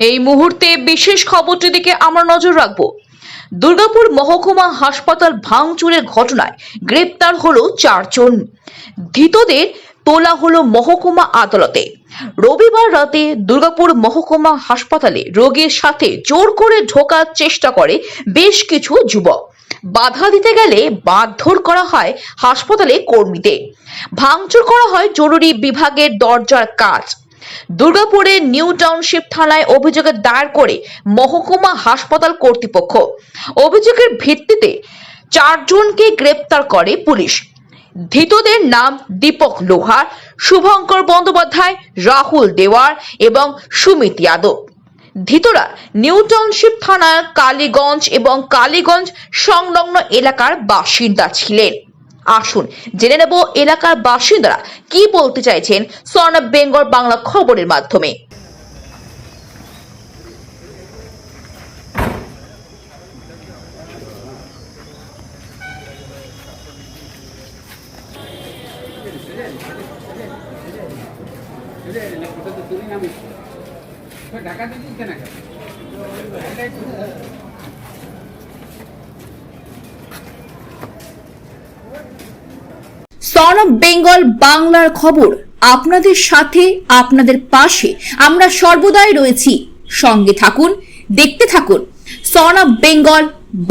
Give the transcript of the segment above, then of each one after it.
এই মুহূর্তে বিশেষ খবরটির দিকে আমরা নজর রাখব। দুর্গাপুর মহকুমা হাসপাতাল ভাঙচুরের ঘটনায় গ্রেপ্তার হলো 4 জন। ধৃতদের তোলা হলো মহকুমা আদালতে। রবিবার রাতে দুর্গাপুর মহকুমা হাসপাতালে রোগীর সাথে জোর করে ঢোকার চেষ্টা করে বেশ কিছু যুবক। বাধা দিতে গেলে মারধর করা হয় হাসপাতালে কর্মীদের। ভাঙচুর করা হয় জরুরি বিভাগের দরজার কাঁচ। দুর্গাপুরের নিউ টাউনশিপ থানায় অভিযোগ দায়ের করে মহকুমা হাসপাতাল কর্তৃপক্ষ। অভিযোগের ভিত্তিতে 4 জনকে গ্রেপ্তার করে পুলিশ। ধৃতদের নাম দীপক লোহার, শুভঙ্কর বন্দ্যোপাধ্যায়, রাহুল দেওয়ার এবং সুমিত যাদব। ধৃতরা নিউ টাউনশিপ থানার কালীগঞ্জ এবং কালীগঞ্জ সংলগ্ন এলাকার বাসিন্দা ছিলেন। আসুন জেনে নেব এলাকার বাসিন্দারা কি বলতে চাইছেন সন অফ বেঙ্গল বাংলা খবরের মাধ্যমে। সন অফ বেঙ্গল বাংলার খবর আপনাদের সাথে, আপনাদের পাশে আমরা সর্বদাই রয়েছি। সঙ্গে থাকুন, দেখতে থাকুন সন অফ বেঙ্গল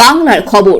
বাংলার খবর।